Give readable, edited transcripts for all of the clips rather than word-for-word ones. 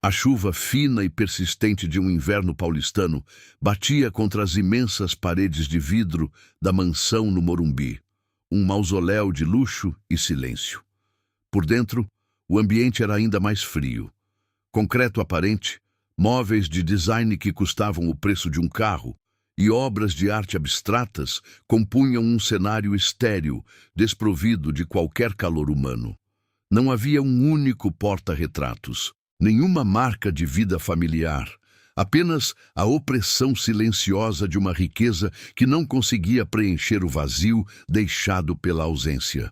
A chuva fina e persistente de um inverno paulistano batia contra as imensas paredes de vidro da mansão no Morumbi, um mausoléu de luxo e silêncio. Por dentro, o ambiente era ainda mais frio. Concreto aparente, móveis de design que custavam o preço de um carro e obras de arte abstratas compunham um cenário estéril, desprovido de qualquer calor humano. Não havia um único porta-retratos, nenhuma marca de vida familiar, apenas a opressão silenciosa de uma riqueza que não conseguia preencher o vazio deixado pela ausência.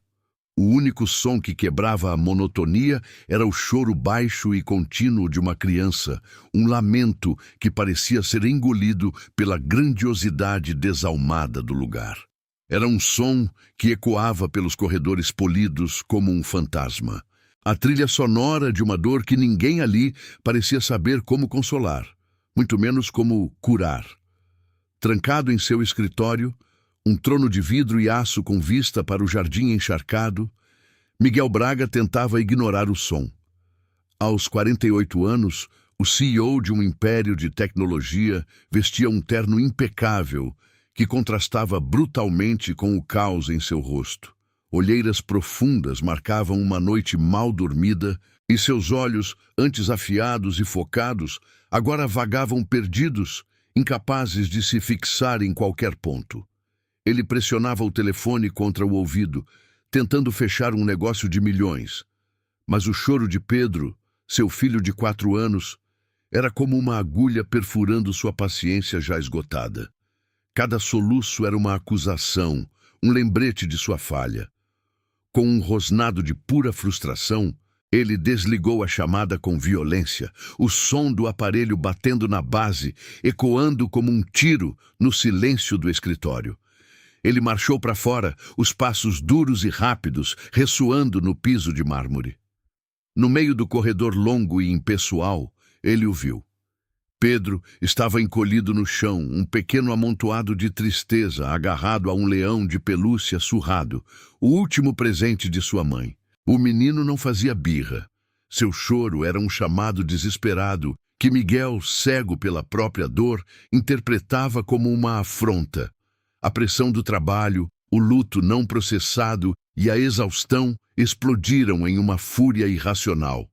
O único som que quebrava a monotonia era o choro baixo e contínuo de uma criança, um lamento que parecia ser engolido pela grandiosidade desalmada do lugar. Era um som que ecoava pelos corredores polidos como um fantasma. A trilha sonora de uma dor que ninguém ali parecia saber como consolar, muito menos como curar. Trancado em seu escritório, um trono de vidro e aço com vista para o jardim encharcado, Miguel Braga tentava ignorar o som. Aos 48 anos, o CEO de um império de tecnologia vestia um terno impecável que contrastava brutalmente com o caos em seu rosto. Olheiras profundas marcavam uma noite mal dormida e seus olhos, antes afiados e focados, agora vagavam perdidos, incapazes de se fixar em qualquer ponto. Ele pressionava o telefone contra o ouvido, tentando fechar um negócio de milhões. Mas o choro de Pedro, seu filho de 4 anos, era como uma agulha perfurando sua paciência já esgotada. Cada soluço era uma acusação, um lembrete de sua falha. Com um rosnado de pura frustração, ele desligou a chamada com violência, o som do aparelho batendo na base, ecoando como um tiro no silêncio do escritório. Ele marchou para fora, os passos duros e rápidos, ressoando no piso de mármore. No meio do corredor longo e impessoal, ele o viu. Pedro estava encolhido no chão, um pequeno amontoado de tristeza, agarrado a um leão de pelúcia surrado, o último presente de sua mãe. O menino não fazia birra. Seu choro era um chamado desesperado, que Miguel, cego pela própria dor, interpretava como uma afronta. A pressão do trabalho, o luto não processado e a exaustão explodiram em uma fúria irracional.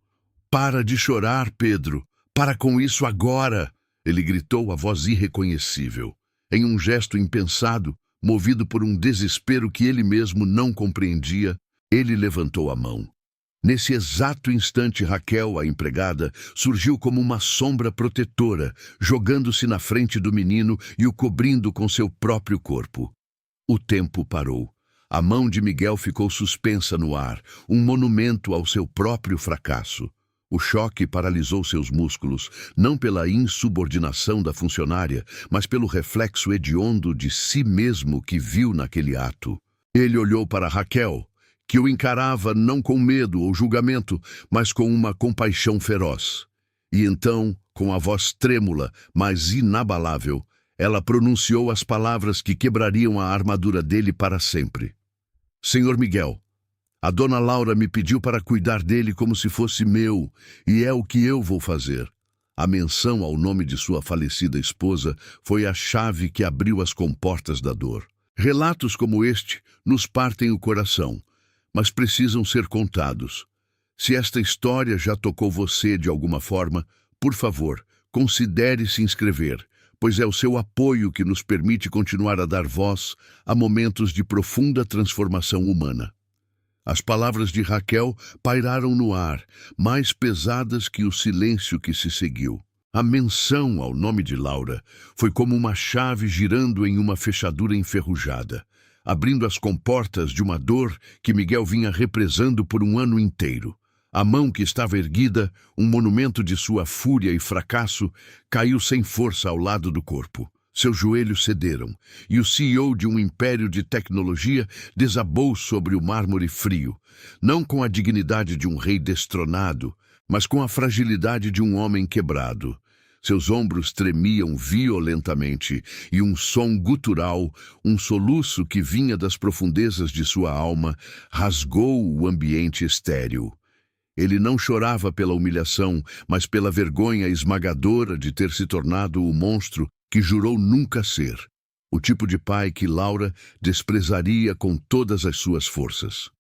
"Para de chorar, Pedro! Para com isso agora!" Ele gritou a voz irreconhecível. Em um gesto impensado, movido por um desespero que ele mesmo não compreendia, ele levantou a mão. Nesse exato instante, Raquel, a empregada, surgiu como uma sombra protetora, jogando-se na frente do menino e o cobrindo com seu próprio corpo. O tempo parou. A mão de Miguel ficou suspensa no ar, um monumento ao seu próprio fracasso. O choque paralisou seus músculos, não pela insubordinação da funcionária, mas pelo reflexo hediondo de si mesmo que viu naquele ato. Ele olhou para Raquel, que o encarava não com medo ou julgamento, mas com uma compaixão feroz. E então, com a voz trêmula, mas inabalável, ela pronunciou as palavras que quebrariam a armadura dele para sempre. "Senhor Miguel, a dona Laura me pediu para cuidar dele como se fosse meu, e é o que eu vou fazer." A menção ao nome de sua falecida esposa foi a chave que abriu as comportas da dor. Relatos como este nos partem o coração, mas precisam ser contados. Se esta história já tocou você de alguma forma, por favor, considere se inscrever, pois é o seu apoio que nos permite continuar a dar voz a momentos de profunda transformação humana. As palavras de Raquel pairaram no ar, mais pesadas que o silêncio que se seguiu. A menção ao nome de Laura foi como uma chave girando em uma fechadura enferrujada, abrindo as comportas de uma dor que Miguel vinha represando por um ano inteiro. A mão que estava erguida, um monumento de sua fúria e fracasso, caiu sem força ao lado do corpo. Seus joelhos cederam, e o CEO de um império de tecnologia desabou sobre o mármore frio, não com a dignidade de um rei destronado, mas com a fragilidade de um homem quebrado. Seus ombros tremiam violentamente e um som gutural, um soluço que vinha das profundezas de sua alma, rasgou o ambiente estéril. Ele não chorava pela humilhação, mas pela vergonha esmagadora de ter se tornado o monstro que jurou nunca ser. O tipo de pai que Laura desprezaria com todas as suas forças.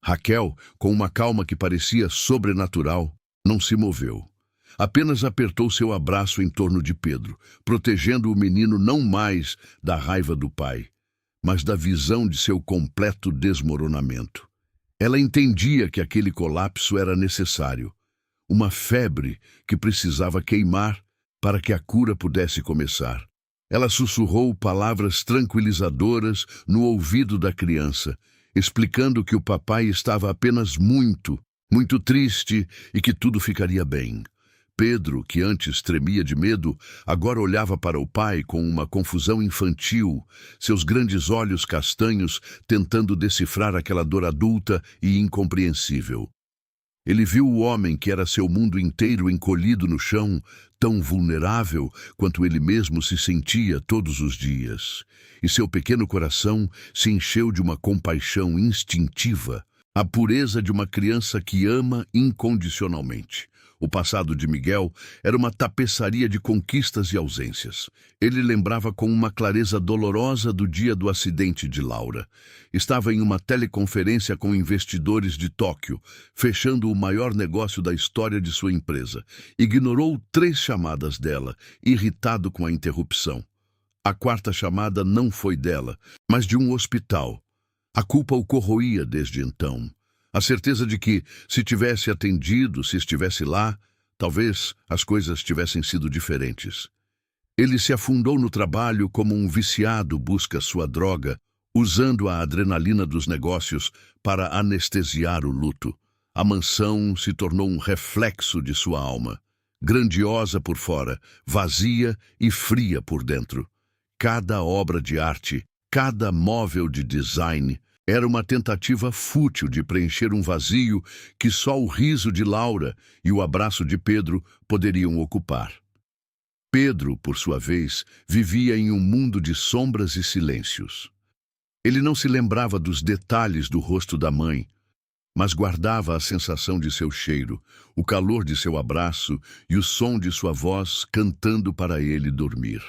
Raquel, com uma calma que parecia sobrenatural, não se moveu. Apenas apertou seu abraço em torno de Pedro, protegendo o menino não mais da raiva do pai, mas da visão de seu completo desmoronamento. Ela entendia que aquele colapso era necessário, uma febre que precisava queimar para que a cura pudesse começar. Ela sussurrou palavras tranquilizadoras no ouvido da criança, explicando que o papai estava apenas muito triste e que tudo ficaria bem. Pedro, que antes tremia de medo, agora olhava para o pai com uma confusão infantil, seus grandes olhos castanhos tentando decifrar aquela dor adulta e incompreensível. Ele viu o homem que era seu mundo inteiro encolhido no chão, tão vulnerável quanto ele mesmo se sentia todos os dias. E seu pequeno coração se encheu de uma compaixão instintiva, a pureza de uma criança que ama incondicionalmente. O passado de Miguel era uma tapeçaria de conquistas e ausências. Ele lembrava com uma clareza dolorosa do dia do acidente de Laura. Estava em uma teleconferência com investidores de Tóquio, fechando o maior negócio da história de sua empresa. Ignorou 3 chamadas dela, irritado com a interrupção. A 4ª chamada não foi dela, mas de um hospital. A culpa o corroía desde então. A certeza de que, se tivesse atendido, se estivesse lá, talvez as coisas tivessem sido diferentes. Ele se afundou no trabalho como um viciado busca sua droga, usando a adrenalina dos negócios para anestesiar o luto. A mansão se tornou um reflexo de sua alma, grandiosa por fora, vazia e fria por dentro. Cada obra de arte, cada móvel de design, era uma tentativa fútil de preencher um vazio que só o riso de Laura e o abraço de Pedro poderiam ocupar. Pedro, por sua vez, vivia em um mundo de sombras e silêncios. Ele não se lembrava dos detalhes do rosto da mãe, mas guardava a sensação de seu cheiro, o calor de seu abraço e o som de sua voz cantando para ele dormir.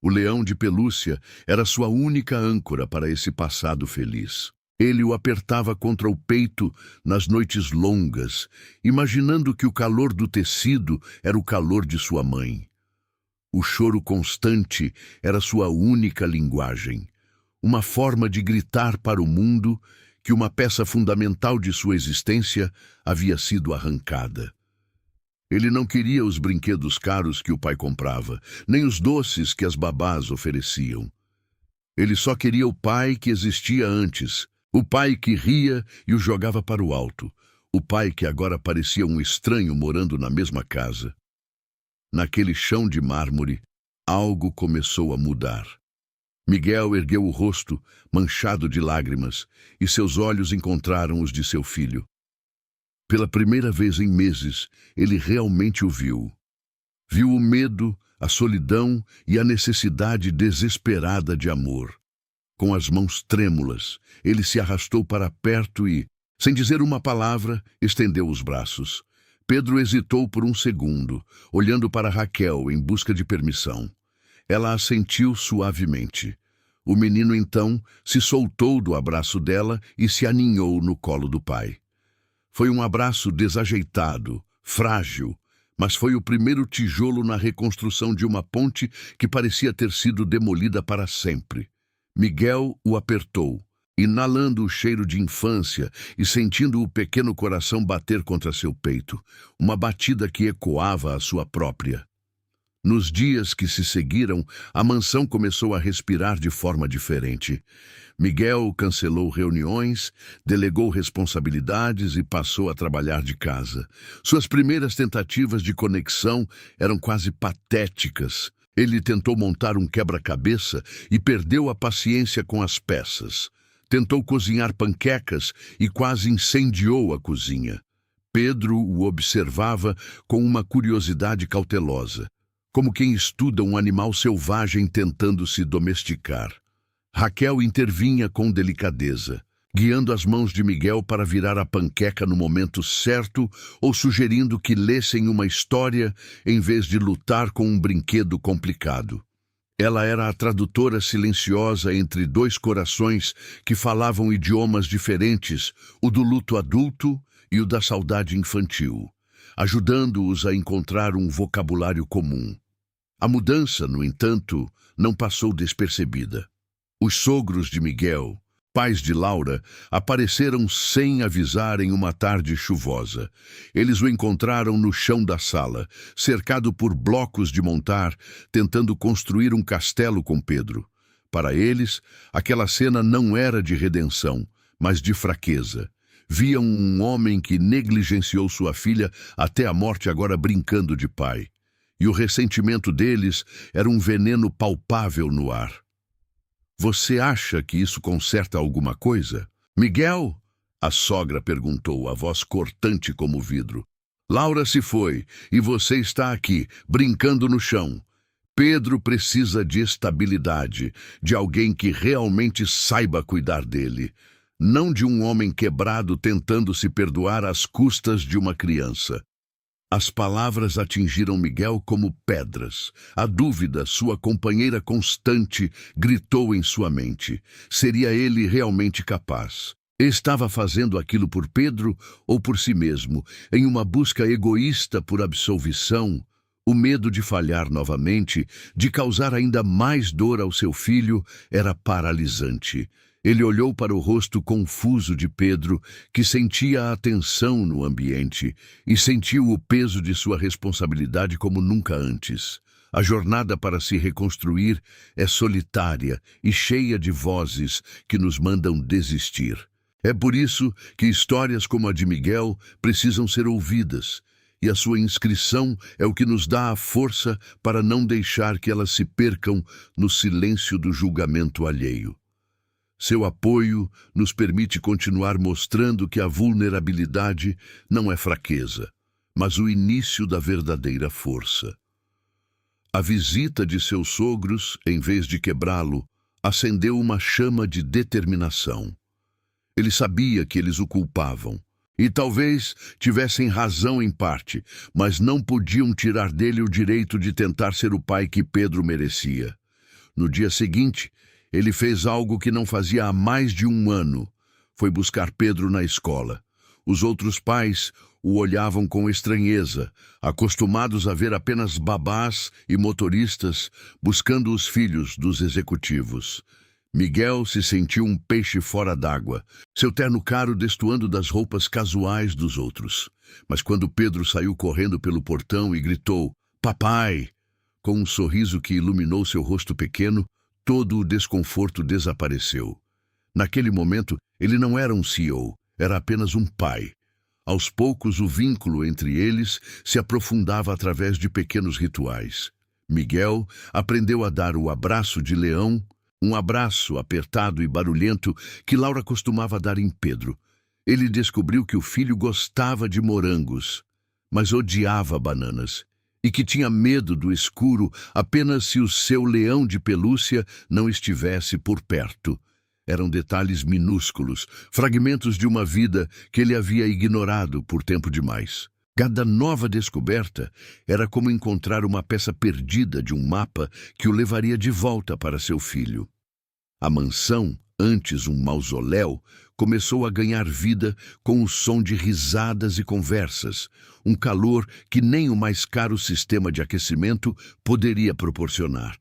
O leão de pelúcia era sua única âncora para esse passado feliz. Ele o apertava contra o peito nas noites longas, imaginando que o calor do tecido era o calor de sua mãe. O choro constante era sua única linguagem, uma forma de gritar para o mundo que uma peça fundamental de sua existência havia sido arrancada. Ele não queria os brinquedos caros que o pai comprava, nem os doces que as babás ofereciam. Ele só queria o pai que existia antes, o pai que ria e o jogava para o alto, o pai que agora parecia um estranho morando na mesma casa. Naquele chão de mármore, algo começou a mudar. Miguel ergueu o rosto, manchado de lágrimas, e seus olhos encontraram os de seu filho. Pela primeira vez em meses, ele realmente o viu. Viu o medo, a solidão e a necessidade desesperada de amor. Com as mãos trêmulas, ele se arrastou para perto e, sem dizer uma palavra, estendeu os braços. Pedro hesitou por um segundo, olhando para Raquel em busca de permissão. Ela assentiu suavemente. O menino, então, se soltou do abraço dela e se aninhou no colo do pai. Foi um abraço desajeitado, frágil, mas foi o primeiro tijolo na reconstrução de uma ponte que parecia ter sido demolida para sempre. Miguel o apertou, inalando o cheiro de infância e sentindo o pequeno coração bater contra seu peito, uma batida que ecoava a sua própria. Nos dias que se seguiram, a mansão começou a respirar de forma diferente. Miguel cancelou reuniões, delegou responsabilidades e passou a trabalhar de casa. Suas primeiras tentativas de conexão eram quase patéticas. Ele tentou montar um quebra-cabeça e perdeu a paciência com as peças. Tentou cozinhar panquecas e quase incendiou a cozinha. Pedro o observava com uma curiosidade cautelosa, como quem estuda um animal selvagem tentando se domesticar. Raquel intervinha com delicadeza. guiando as mãos de Miguel para virar a panqueca no momento certo ou sugerindo que lessem uma história em vez de lutar com um brinquedo complicado. Ela era a tradutora silenciosa entre dois corações que falavam idiomas diferentes, o do luto adulto e o da saudade infantil, ajudando-os a encontrar um vocabulário comum. A mudança, no entanto, não passou despercebida. Os sogros de Miguel, pais de Laura, apareceram sem avisar em uma tarde chuvosa. Eles o encontraram no chão da sala, cercado por blocos de montar, tentando construir um castelo com Pedro. Para eles, aquela cena não era de redenção, mas de fraqueza. Viam um homem que negligenciou sua filha até a morte, agora brincando de pai. E o ressentimento deles era um veneno palpável no ar. Você acha que isso conserta alguma coisa? Miguel? A sogra perguntou, a voz cortante como vidro. Laura se foi, e você está aqui, brincando no chão. Pedro precisa de estabilidade, de alguém que realmente saiba cuidar dele. Não de um homem quebrado tentando se perdoar às custas de uma criança. As palavras atingiram Miguel como pedras. A dúvida, sua companheira constante, gritou em sua mente. Seria ele realmente capaz? Estava fazendo aquilo por Pedro ou por si mesmo, em uma busca egoísta por absolvição? O medo de falhar novamente, de causar ainda mais dor ao seu filho, era paralisante. Ele olhou para o rosto confuso de Pedro, que sentia a tensão no ambiente, e sentiu o peso de sua responsabilidade como nunca antes. A jornada para se reconstruir é solitária e cheia de vozes que nos mandam desistir. É por isso que histórias como a de Miguel precisam ser ouvidas, e a sua inscrição é o que nos dá a força para não deixar que elas se percam no silêncio do julgamento alheio. Seu apoio nos permite continuar mostrando que a vulnerabilidade não é fraqueza, mas o início da verdadeira força. A visita de seus sogros, em vez de quebrá-lo, acendeu uma chama de determinação. Ele sabia que eles o culpavam, e talvez tivessem razão em parte, mas não podiam tirar dele o direito de tentar ser o pai que Pedro merecia. No dia seguinte, ele fez algo que não fazia há mais de um ano. Foi buscar Pedro na escola. Os outros pais o olhavam com estranheza, acostumados a ver apenas babás e motoristas buscando os filhos dos executivos. Miguel se sentiu um peixe fora d'água, seu terno caro destoando das roupas casuais dos outros. Mas quando Pedro saiu correndo pelo portão e gritou, "Papai!", com um sorriso que iluminou seu rosto pequeno, todo o desconforto desapareceu. Naquele momento, ele não era um CEO, era apenas um pai. Aos poucos, o vínculo entre eles se aprofundava através de pequenos rituais. Miguel aprendeu a dar o abraço de leão, um abraço apertado e barulhento que Laura costumava dar em Pedro. Ele descobriu que o filho gostava de morangos, mas odiava bananas, e que tinha medo do escuro apenas se o seu leão de pelúcia não estivesse por perto. Eram detalhes minúsculos, fragmentos de uma vida que ele havia ignorado por tempo demais. Cada nova descoberta era como encontrar uma peça perdida de um mapa que o levaria de volta para seu filho. A mansão, antes um mausoléu, começou a ganhar vida com o som de risadas e conversas, um calor que nem o mais caro sistema de aquecimento poderia proporcionar.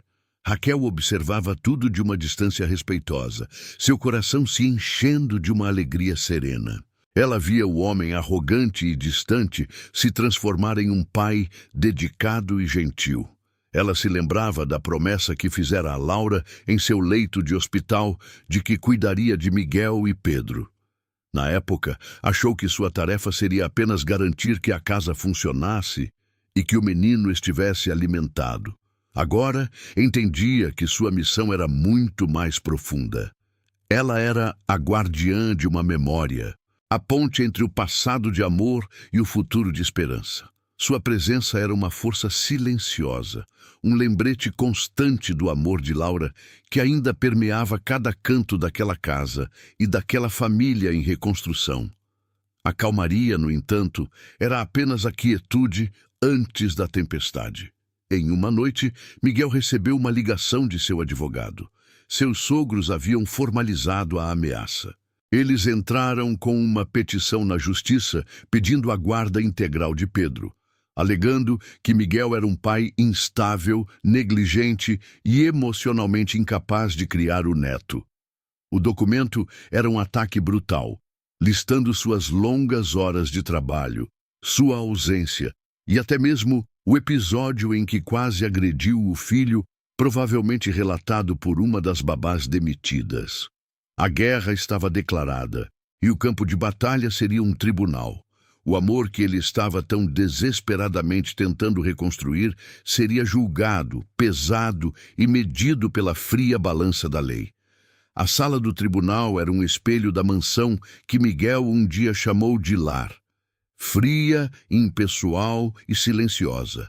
Raquel observava tudo de uma distância respeitosa, seu coração se enchendo de uma alegria serena. Ela via o homem arrogante e distante se transformar em um pai dedicado e gentil. Ela se lembrava da promessa que fizera a Laura em seu leito de hospital de que cuidaria de Miguel e Pedro. Na época, achou que sua tarefa seria apenas garantir que a casa funcionasse e que o menino estivesse alimentado. Agora, entendia que sua missão era muito mais profunda. Ela era a guardiã de uma memória, a ponte entre o passado de amor e o futuro de esperança. Sua presença era uma força silenciosa, um lembrete constante do amor de Laura que ainda permeava cada canto daquela casa e daquela família em reconstrução. A calmaria, no entanto, era apenas a quietude antes da tempestade. Em uma noite, Miguel recebeu uma ligação de seu advogado. Seus sogros haviam formalizado a ameaça. Eles entraram com uma petição na justiça pedindo a guarda integral de Pedro, alegando que Miguel era um pai instável, negligente e emocionalmente incapaz de criar o neto. O documento era um ataque brutal, listando suas longas horas de trabalho, sua ausência e até mesmo o episódio em que quase agrediu o filho, provavelmente relatado por uma das babás demitidas. A guerra estava declarada e o campo de batalha seria um tribunal. O amor que ele estava tão desesperadamente tentando reconstruir seria julgado, pesado e medido pela fria balança da lei. A sala do tribunal era um espelho da mansão que Miguel um dia chamou de lar. Fria, impessoal e silenciosa.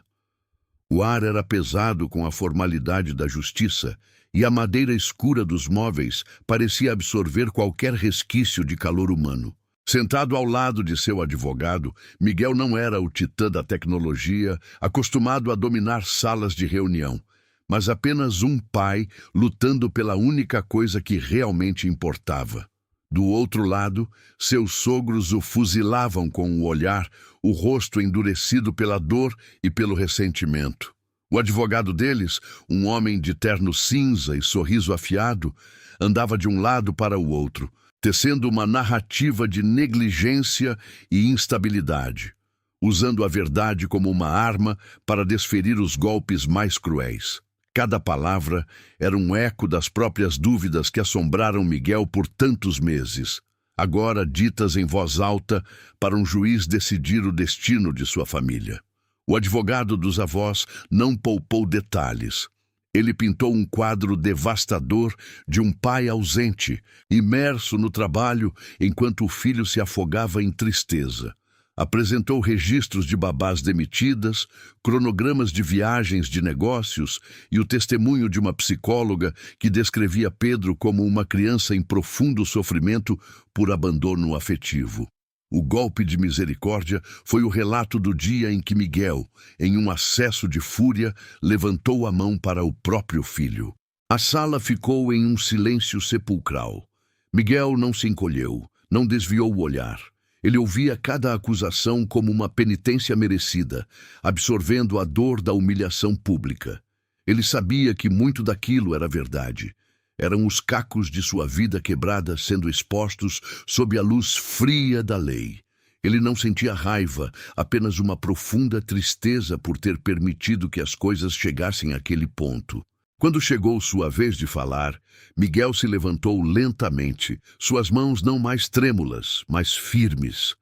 O ar era pesado com a formalidade da justiça e a madeira escura dos móveis parecia absorver qualquer resquício de calor humano. Sentado ao lado de seu advogado, Miguel não era o titã da tecnologia, acostumado a dominar salas de reunião, mas apenas um pai lutando pela única coisa que realmente importava. Do outro lado, seus sogros o fuzilavam com o olhar, o rosto endurecido pela dor e pelo ressentimento. O advogado deles, um homem de terno cinza e sorriso afiado, andava de um lado para o outro, tecendo uma narrativa de negligência e instabilidade, usando a verdade como uma arma para desferir os golpes mais cruéis. Cada palavra era um eco das próprias dúvidas que assombraram Miguel por tantos meses, agora ditas em voz alta para um juiz decidir o destino de sua família. O advogado dos avós não poupou detalhes. Ele pintou um quadro devastador de um pai ausente, imerso no trabalho enquanto o filho se afogava em tristeza. Apresentou registros de babás demitidas, cronogramas de viagens de negócios e o testemunho de uma psicóloga que descrevia Pedro como uma criança em profundo sofrimento por abandono afetivo. O golpe de misericórdia foi o relato do dia em que Miguel, em um acesso de fúria, levantou a mão para o próprio filho. A sala ficou em um silêncio sepulcral. Miguel não se encolheu, não desviou o olhar. Ele ouvia cada acusação como uma penitência merecida, absorvendo a dor da humilhação pública. Ele sabia que muito daquilo era verdade. Eram os cacos de sua vida quebrada sendo expostos sob a luz fria da lei. Ele não sentia raiva, apenas uma profunda tristeza por ter permitido que as coisas chegassem àquele ponto. Quando chegou sua vez de falar, Miguel se levantou lentamente, suas mãos não mais trêmulas, mas firmes.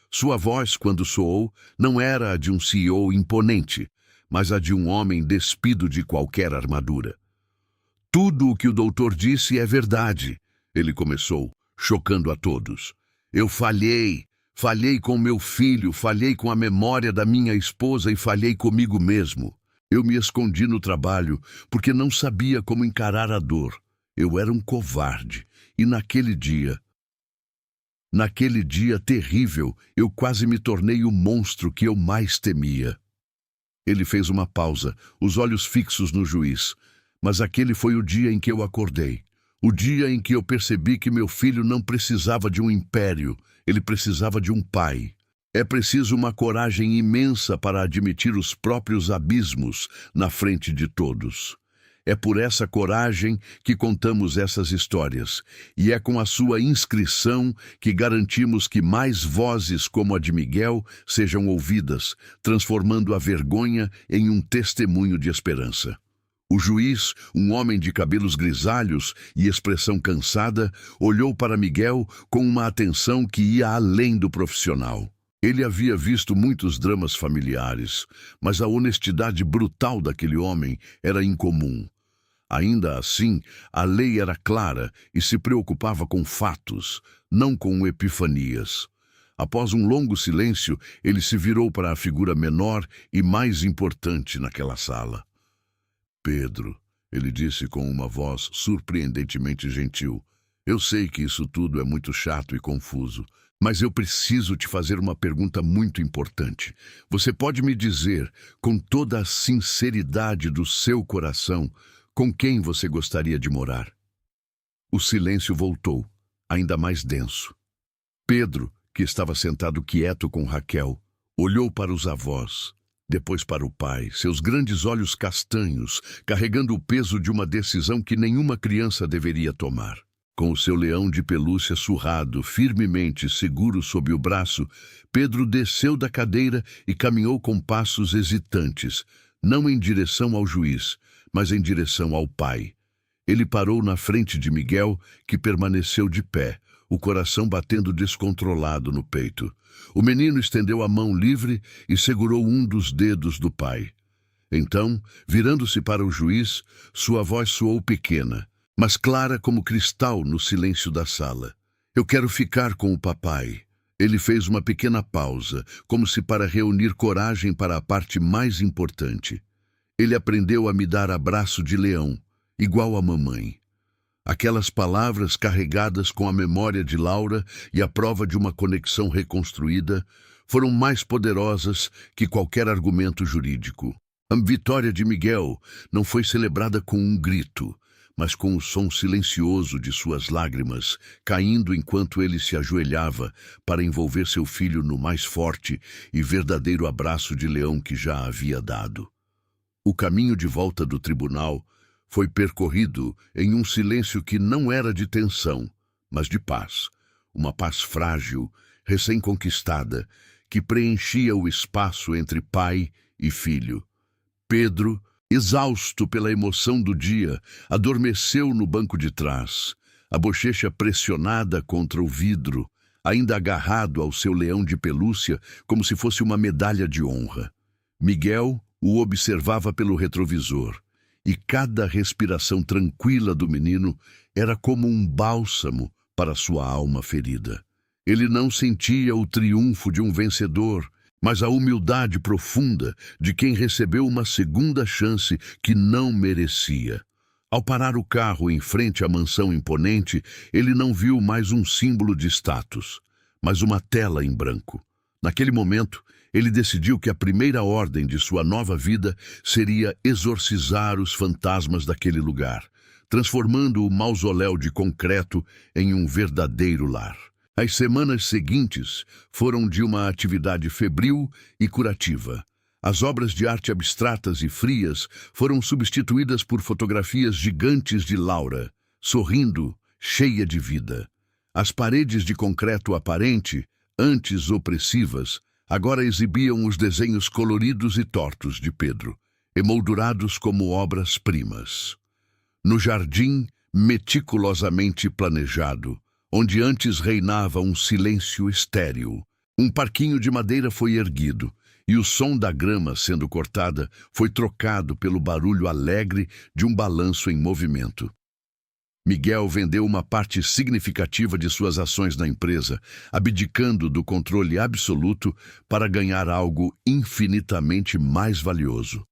Sua voz, quando soou, não era a de um CEO imponente, mas a de um homem despido de qualquer armadura. Tudo o que o doutor disse é verdade, ele começou, chocando a todos. Eu falhei com meu filho, falhei com a memória da minha esposa e falhei comigo mesmo. Eu me escondi no trabalho porque não sabia como encarar a dor. Eu era um covarde e naquele dia terrível, eu quase me tornei o monstro que eu mais temia. Ele fez uma pausa, os olhos fixos no juiz. Mas aquele foi o dia em que eu acordei. O dia em que eu percebi que meu filho não precisava de um império, ele precisava de um pai. É preciso uma coragem imensa para admitir os próprios abismos na frente de todos. É por essa coragem que contamos essas histórias, e é com a sua inscrição que garantimos que mais vozes como a de Miguel sejam ouvidas, transformando a vergonha em um testemunho de esperança. O juiz, um homem de cabelos grisalhos e expressão cansada, olhou para Miguel com uma atenção que ia além do profissional. Ele havia visto muitos dramas familiares, mas a honestidade brutal daquele homem era incomum. Ainda assim, a lei era clara e se preocupava com fatos, não com epifanias. Após um longo silêncio, ele se virou para a figura menor e mais importante naquela sala. Pedro, ele disse com uma voz surpreendentemente gentil, eu sei que isso tudo é muito chato e confuso, mas eu preciso te fazer uma pergunta muito importante. Você pode me dizer, com toda a sinceridade do seu coração, com quem você gostaria de morar? O silêncio voltou, ainda mais denso. Pedro, que estava sentado quieto com Raquel, olhou para os avós, depois para o pai, seus grandes olhos castanhos, carregando o peso de uma decisão que nenhuma criança deveria tomar. Com o seu leão de pelúcia surrado, firmemente seguro sob o braço, Pedro desceu da cadeira e caminhou com passos hesitantes, não em direção ao juiz, mas em direção ao pai. Ele parou na frente de Miguel, que permaneceu de pé, o coração batendo descontrolado no peito. O menino estendeu a mão livre e segurou um dos dedos do pai. Então, virando-se para o juiz, sua voz soou pequena, mas clara como cristal no silêncio da sala. Eu quero ficar com o papai. Ele fez uma pequena pausa, como se para reunir coragem para a parte mais importante. Ele aprendeu a me dar abraço de leão, igual a mamãe. Aquelas palavras carregadas com a memória de Laura e a prova de uma conexão reconstruída foram mais poderosas que qualquer argumento jurídico. A vitória de Miguel não foi celebrada com um grito, mas com o som silencioso de suas lágrimas caindo enquanto ele se ajoelhava para envolver seu filho no mais forte e verdadeiro abraço de leão que já havia dado. O caminho de volta do tribunal foi percorrido em um silêncio que não era de tensão, mas de paz. Uma paz frágil, recém-conquistada, que preenchia o espaço entre pai e filho. Pedro, exausto pela emoção do dia, adormeceu no banco de trás, a bochecha pressionada contra o vidro, ainda agarrado ao seu leão de pelúcia como se fosse uma medalha de honra. Miguel o observava pelo retrovisor, e cada respiração tranquila do menino era como um bálsamo para sua alma ferida. Ele não sentia o triunfo de um vencedor, mas a humildade profunda de quem recebeu uma segunda chance que não merecia. Ao parar o carro em frente à mansão imponente, ele não viu mais um símbolo de status, mas uma tela em branco. Naquele momento, ele decidiu que a primeira ordem de sua nova vida seria exorcizar os fantasmas daquele lugar, transformando o mausoléu de concreto em um verdadeiro lar. As semanas seguintes foram de uma atividade febril e curativa. As obras de arte abstratas e frias foram substituídas por fotografias gigantes de Laura, sorrindo, cheia de vida. As paredes de concreto aparente, antes opressivas, agora exibiam os desenhos coloridos e tortos de Pedro, emoldurados como obras-primas. No jardim, meticulosamente planejado, onde antes reinava um silêncio estéril, um parquinho de madeira foi erguido, e o som da grama sendo cortada foi trocado pelo barulho alegre de um balanço em movimento. Miguel vendeu uma parte significativa de suas ações na empresa, abdicando do controle absoluto para ganhar algo infinitamente mais valioso: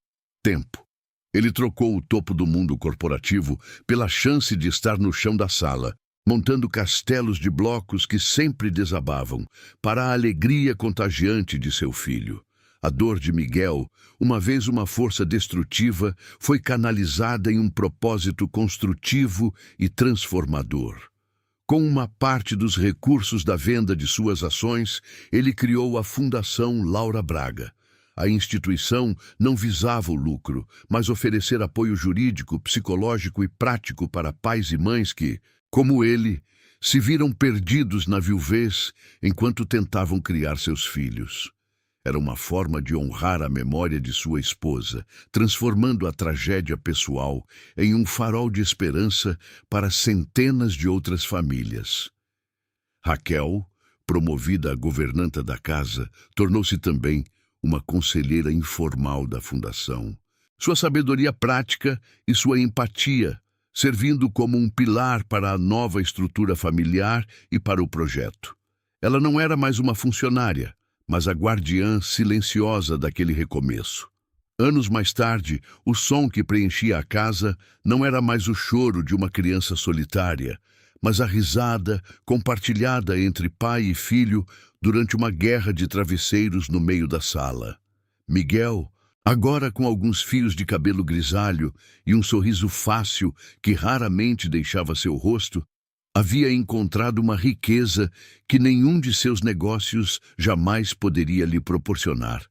tempo. Ele trocou o topo do mundo corporativo pela chance de estar no chão da sala, montando castelos de blocos que sempre desabavam, para a alegria contagiante de seu filho. A dor de Miguel, uma vez uma força destrutiva, foi canalizada em um propósito construtivo e transformador. Com uma parte dos recursos da venda de suas ações, ele criou a Fundação Laura Braga. A instituição não visava o lucro, mas oferecer apoio jurídico, psicológico e prático para pais e mães que, como ele, se viram perdidos na viuvez enquanto tentavam criar seus filhos. Era uma forma de honrar a memória de sua esposa, transformando a tragédia pessoal em um farol de esperança para centenas de outras famílias. Raquel, promovida a governanta da casa, tornou-se também uma conselheira informal da fundação. Sua sabedoria prática e sua empatia, servindo como um pilar para a nova estrutura familiar e para o projeto. Ela não era mais uma funcionária, mas a guardiã silenciosa daquele recomeço. Anos mais tarde, o som que preenchia a casa não era mais o choro de uma criança solitária, mas a risada compartilhada entre pai e filho durante uma guerra de travesseiros no meio da sala. Miguel, agora com alguns fios de cabelo grisalho e um sorriso fácil que raramente deixava seu rosto, havia encontrado uma riqueza que nenhum de seus negócios jamais poderia lhe proporcionar.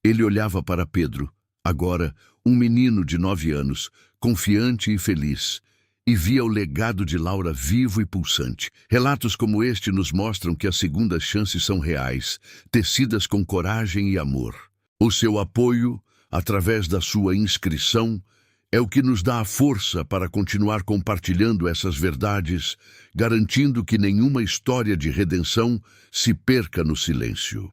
Ele olhava para Pedro, agora um menino de 9 anos, confiante e feliz, e via o legado de Laura vivo e pulsante. Relatos como este nos mostram que as segundas chances são reais, tecidas com coragem e amor. O seu apoio, através da sua inscrição, é o que nos dá a força para continuar compartilhando essas verdades, garantindo que nenhuma história de redenção se perca no silêncio.